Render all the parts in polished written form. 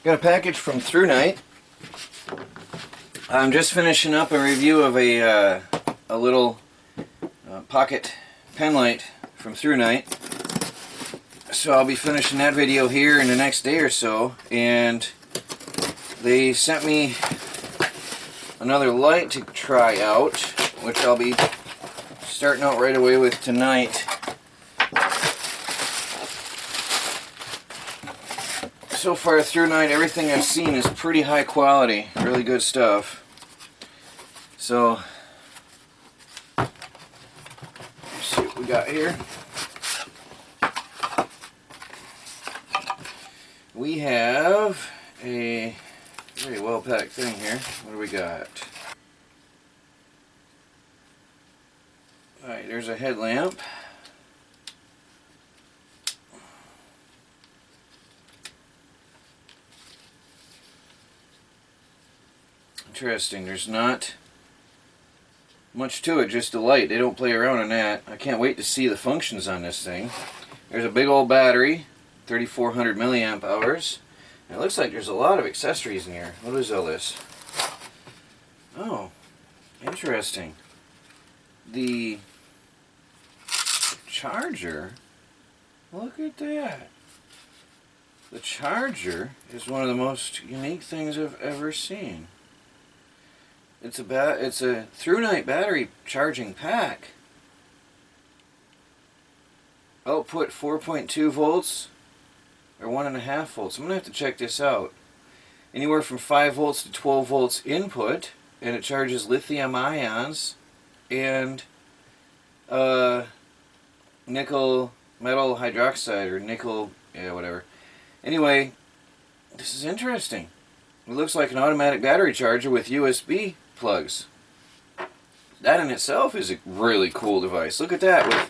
Got a package from ThruNite. I'm just finishing up a review of a little pocket pen light from ThruNite. So I'll be finishing that video here in the next day or so. And they sent me another light to try out, which I'll be starting out right away with tonight. So far ThruNite, everything I've seen is pretty high quality, really good stuff. So, let's see what we got here. We have a very well packed thing here. What do we got? Alright, there's a headlamp. Interesting, there's not much to it, just a light. They don't play around on that. I can't wait to see the functions on this thing. There's a big old battery, 3400 milliamp hours. And it looks like there's a lot of accessories in here. What is all this? Oh, interesting. The charger, look at that. The charger is one of the most unique things I've ever seen. It's a ThruNite battery charging pack. Output 4.2 volts or 1.5 volts. I'm going to have to check this out. Anywhere from 5 volts to 12 volts input, and it charges lithium ions and nickel metal hydroxide or nickel, yeah, whatever. Anyway, this is interesting. It looks like an automatic battery charger with USB plugs. That in itself is a really cool device. Look at that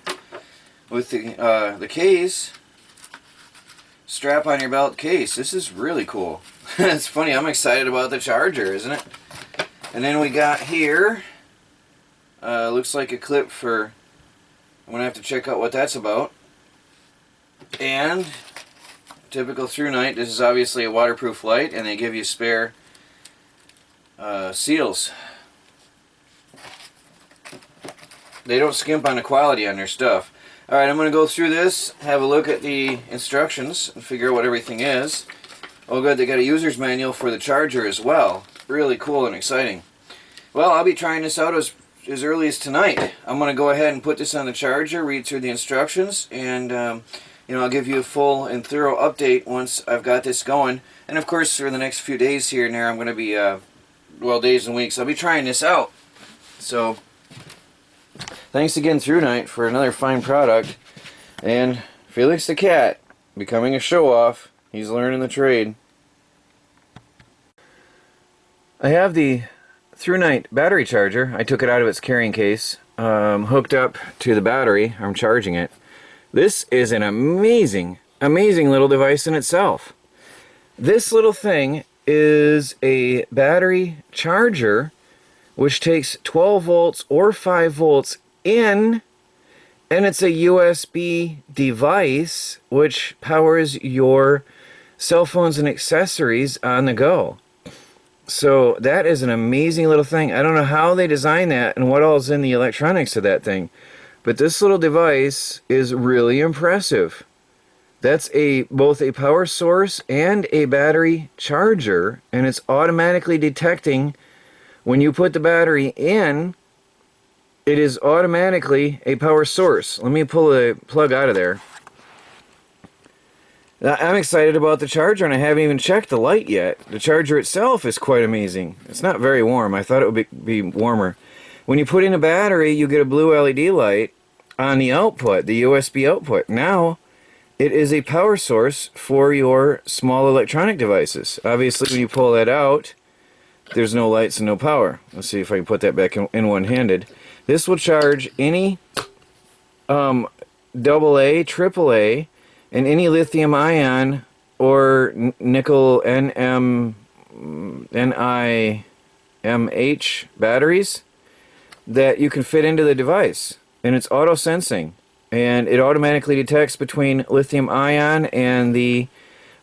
with the case, strap on your belt case. This is really cool. It's funny, I'm excited about the charger, isn't it? And then we got here, looks like a clip for, I'm going to have to check out what that's about. And typical ThruNite, this is obviously a waterproof light, and they give you spare seals. They don't skimp on the quality on their stuff. Alright, I'm going to go through this, have a look at the instructions, and figure out what everything is. Oh good, they got a user's manual for the charger as well. Really cool and exciting. Well, I'll be trying this out as early as tonight. I'm going to go ahead and put this on the charger, read through the instructions, and I'll give you a full and thorough update once I've got this going. And of course, for the next few days here and there, I'm going to be, well, days and weeks, I'll be trying this out. So, thanks again, ThruNite, for another fine product. And Felix the cat, becoming a show-off. He's learning the trade. I have the ThruNite battery charger. I took it out of its carrying case, hooked up to the battery. I'm charging it. This is an amazing, amazing little device in itself. This little thing is a battery charger which takes 12 volts or 5 volts in, and it's a USB device which powers your cell phones and accessories on the go. So that is an amazing little thing. I don't know how they designed that and what all is in the electronics of that thing, but this little device is really impressive. That's both a power source and a battery charger, and it's automatically detecting when you put the battery in. It is automatically a power source. Let me pull the plug out of there. I'm excited about the charger, and I haven't even checked the light yet. The charger itself is quite amazing. It's not very warm. I thought it would be warmer. When you put in a battery, you get a blue LED light on the output, the USB output. Now, it is a power source for your small electronic devices. Obviously, when you pull that out, there's no lights and no power. Let's see if I can put that back in one-handed. This will charge any AA, AAA, and any lithium ion or nickel NiMH batteries that you can fit into the device. And it's auto sensing, and it automatically detects between lithium ion and the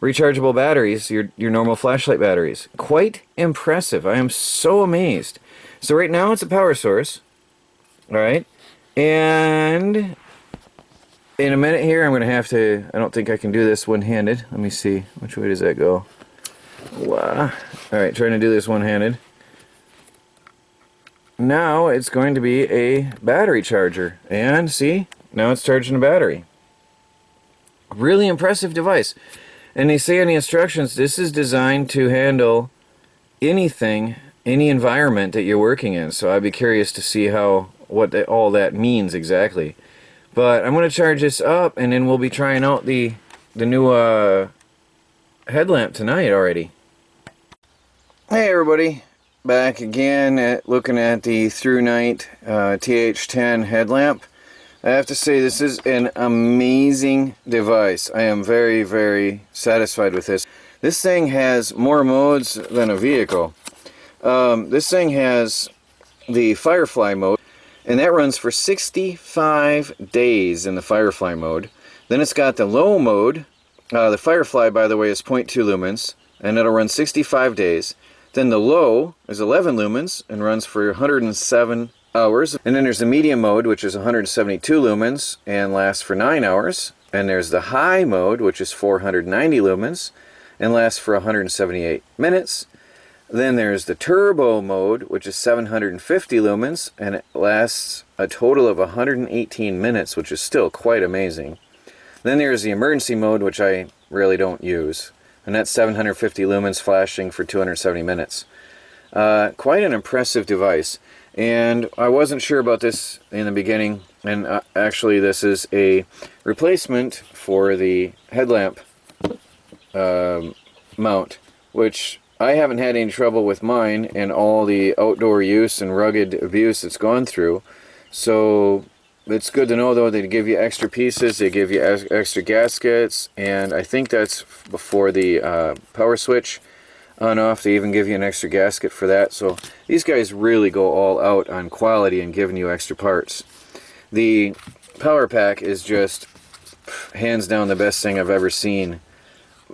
rechargeable batteries, your normal flashlight batteries. Quite impressive. I am so amazed. So right now it's a power source. All right. And in a minute here, I'm going to have to, I don't think I can do this one-handed. Let me see. Which way does that go? Wow. All right, trying to do this one-handed. Now it's going to be a battery charger. And see, now it's charging a battery. Really impressive device. And they say in the instructions, this is designed to handle anything, any environment that you're working in. So I'd be curious to see what all that means exactly. But I'm going to charge this up, and then we'll be trying out the new headlamp tonight already. Hey everybody, back again looking at the ThruNite TH10 Headlamp. I have to say this is an amazing device. I am very, very satisfied with this. This thing has more modes than a vehicle. This thing has the Firefly mode, and that runs for 65 days in the Firefly mode. Then it's got the low mode. The Firefly, by the way, is 0.2 lumens, and it'll run 65 days. Then the low is 11 lumens and runs for 107 hours. And then there's the medium mode, which is 172 lumens and lasts for 9 hours. And there's the high mode, which is 490 lumens and lasts for 178 minutes. Then there's the turbo mode, which is 750 lumens, and it lasts a total of 118 minutes, which is still quite amazing. Then there's the emergency mode, which I really don't use, and that's 750 lumens flashing for 270 minutes. Quite an impressive device, and I wasn't sure about this in the beginning, and actually this is a replacement for the headlamp mount, which I haven't had any trouble with mine and all the outdoor use and rugged abuse it's gone through. So it's good to know, though, they give you extra pieces, they give you extra gaskets, and I think that's before the power switch on off. They even give you an extra gasket for that. So these guys really go all out on quality and giving you extra parts. The power pack is just hands down the best thing I've ever seen.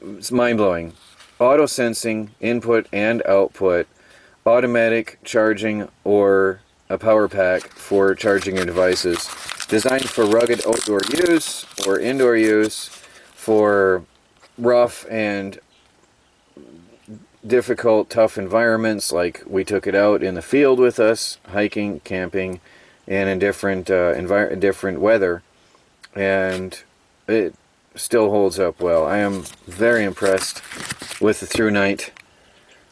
It's mind-blowing. Auto sensing, input and output, automatic charging, or a power pack for charging your devices. Designed for rugged outdoor use or indoor use, for rough and difficult, tough environments, like we took it out in the field with us, hiking, camping, and in different different weather, and it still holds up well. I am very impressed with the ThruNite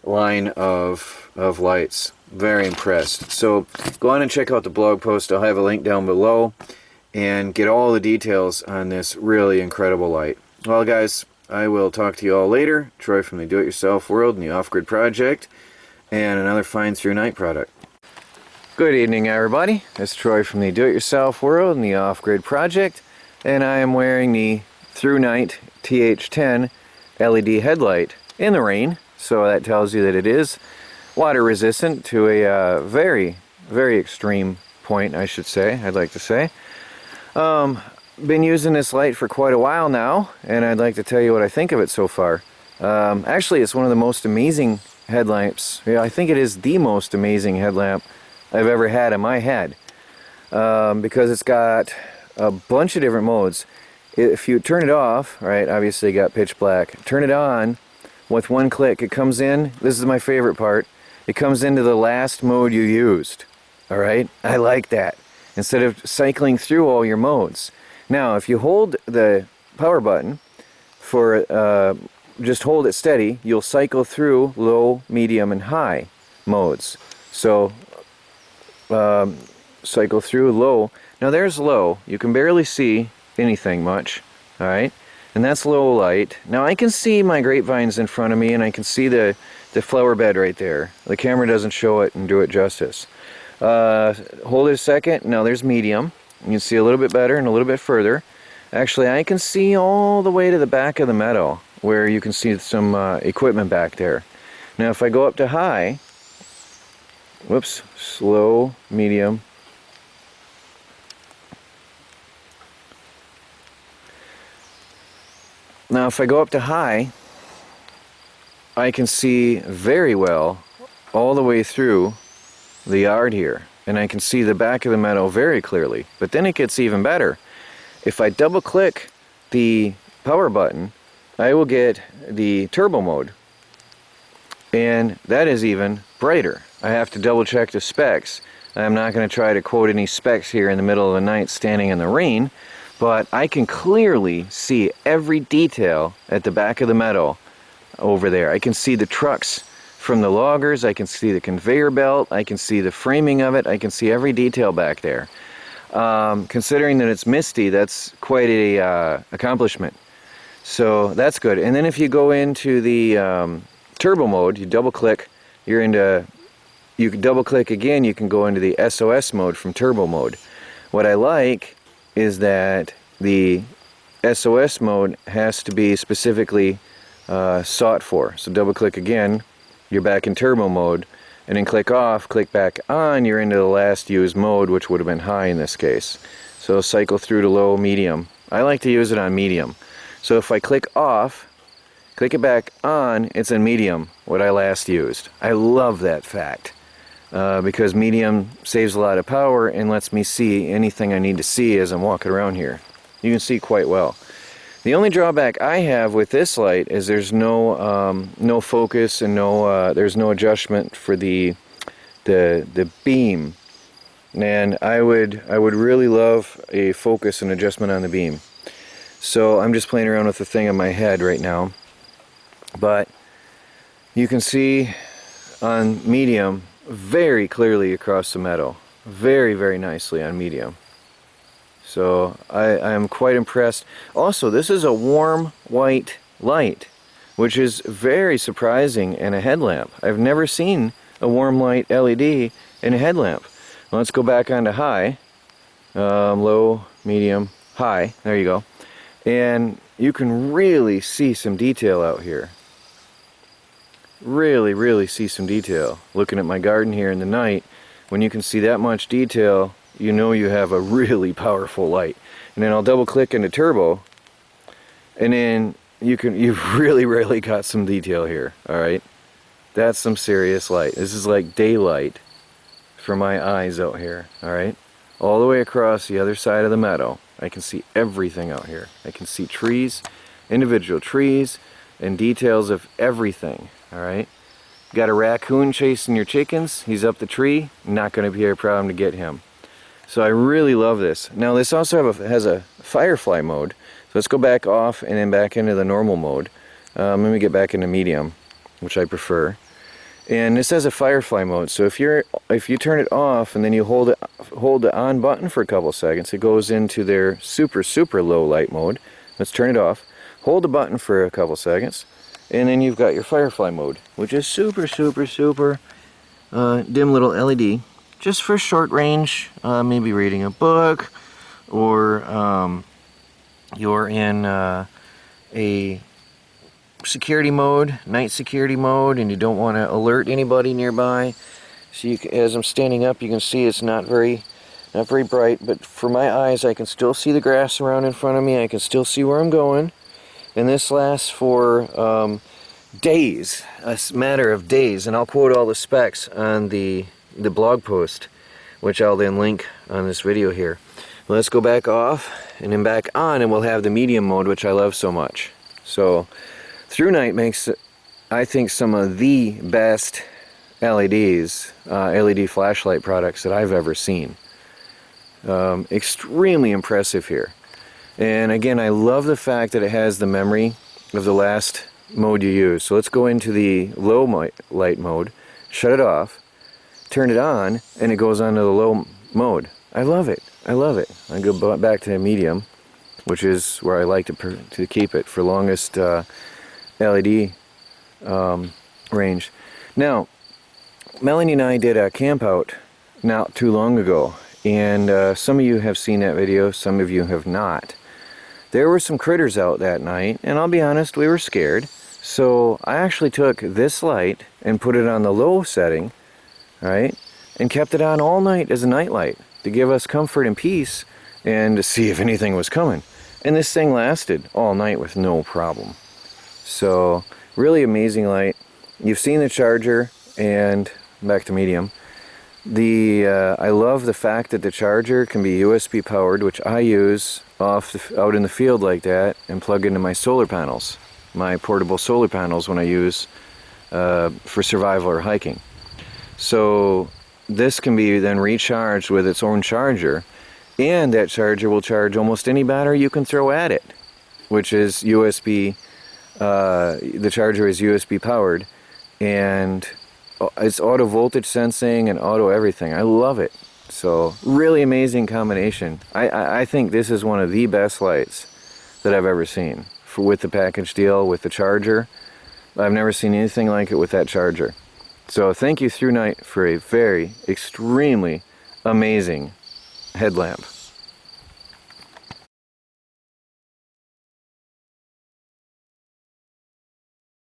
line of lights. Very impressed. So go on and check out the blog post. I'll have a link down below and get all the details on this really incredible light. Well, guys, I will talk to you all later. Troy from the Do-It-Yourself World and the Off-Grid Project, and another fine ThruNite product. Good evening, everybody. It's Troy from the Do-It-Yourself World and the Off-Grid Project, and I am wearing the ThruNite TH10 LED headlight in the rain, so that tells you that it is water resistant to a very, very extreme point, I should say, I'd like to say. Been using this light for quite a while now, and I'd like to tell you what I think of it so far. Actually, it's one of the most amazing headlamps. Yeah, I think it is the most amazing headlamp I've ever had in my head, because it's got a bunch of different modes. If you turn it off, right, obviously you got pitch black. Turn it on with one click. It comes in, this is my favorite part, it comes into the last mode you used. Alright, I like that. Instead of cycling through all your modes. Now, if you hold the power button for, just hold it steady, you'll cycle through low, medium, and high modes. So, cycle through low. Now there's low. You can barely see anything much, alright, and that's low light. Now I can see my grapevines in front of me, and I can see the flower bed right there. The camera doesn't show it and do it justice. Hold it a second. Now there's medium. You can see a little bit better and a little bit further. Actually, I can see all the way to the back of the meadow, where you can see some equipment back there. Now if I go up to high, whoops, slow, medium, now if I go up to high, I can see very well all the way through the yard here, and I can see the back of the meadow very clearly. But then it gets even better. If I double click the power button, I will get the turbo mode, and that is even brighter. I have to double check the specs. I'm not going to try to quote any specs here in the middle of the night standing in the rain, but I can clearly see every detail at the back of the meadow over there. I can see the trucks from the loggers, I can see the conveyor belt, I can see the framing of it, I can see every detail back there. Considering that it's misty, that's quite a accomplishment. So that's good. And then if you go into the turbo mode, you double click, you can double click again, you can go into the SOS mode from turbo mode. What I like is that the SOS mode has to be specifically sought for. So double click again, you're back in turbo mode, and then click off, click back on, you're into the last used mode, which would have been high in this case. So cycle through to low, medium. I like to use it on medium. So if I click off, click it back on, it's in medium, what I last used. I love that fact, because medium saves a lot of power and lets me see anything I need to see as I'm walking around here. You can see quite well. The only drawback I have with this light is there's no focus and there's no adjustment for the beam, and I would really love a focus and adjustment on the beam. So I'm just playing around with the thing in my head right now, but you can see on medium very clearly across the meadow, very nicely on medium. So I am quite impressed. Also, this is a warm white light, which is very surprising in a headlamp. I've never seen a warm light LED in a headlamp. Let's go back onto high, low, medium, high. There you go. And you can really see some detail out here. Really see some detail. Looking at my garden here in the night, when you can see that much detail, you know you have a really powerful light. And then I'll double click into turbo, and then you've really got some detail here. Alright, that's some serious light. This is like daylight for my eyes out here. Alright, all the way across the other side of the meadow, I can see everything out here. I can see trees, individual trees, and details of everything. Alright, got a raccoon chasing your chickens, he's up the tree, not going to be a problem to get him. So I really love this. Now this also has a firefly mode. So let's go back off and then back into the normal mode. Let me get back into medium, which I prefer. And this has a firefly mode. So if you turn it off and then you hold the on button for a couple seconds, it goes into their super low light mode. Let's turn it off. Hold the button for a couple seconds, and then you've got your firefly mode, which is super dim little LED. Just for short range, maybe reading a book, or you're in a security mode, night security mode, and you don't want to alert anybody nearby. So as I'm standing up, you can see it's not very bright, but for my eyes, I can still see the grass around in front of me. I can still see where I'm going, and this lasts for days, a matter of days. And I'll quote all the specs on the blog post, which I'll then link on this video here. Let's go back off and then back on, and we'll have the medium mode, which I love so much. So ThruNite makes, I think, some of the best LEDs, LED flashlight products that I've ever seen. Extremely impressive here. And again, I love the fact that it has the memory of the last mode you use. So let's go into the low light mode, shut it off, turn it on, and it goes on to the low mode. I love it. I go back to the medium, which is where I like to keep it for longest LED range. Now, Melanie and I did a camp out not too long ago, and some of you have seen that video, some of you have not. There were some critters out that night, and I'll be honest, we were scared. So I actually took this light and put it on the low setting, right, and kept it on all night as a night light to give us comfort and peace and to see if anything was coming. And this thing lasted all night with no problem. So really amazing light. you've seen the charger, and back to medium. I love the fact that the charger can be USB powered, which I use out in the field like that, and plug into my solar panels, my portable solar panels when I use for survival or hiking. So this can be then recharged with its own charger, and that charger will charge almost any battery you can throw at it, which is USB. The charger is USB powered, and it's auto voltage sensing and auto everything. I love it. So really amazing combination. I think this is one of the best lights that I've ever seen with the package deal, with the charger. I've never seen anything like it with that charger. So thank you ThruNite for a very extremely amazing headlamp.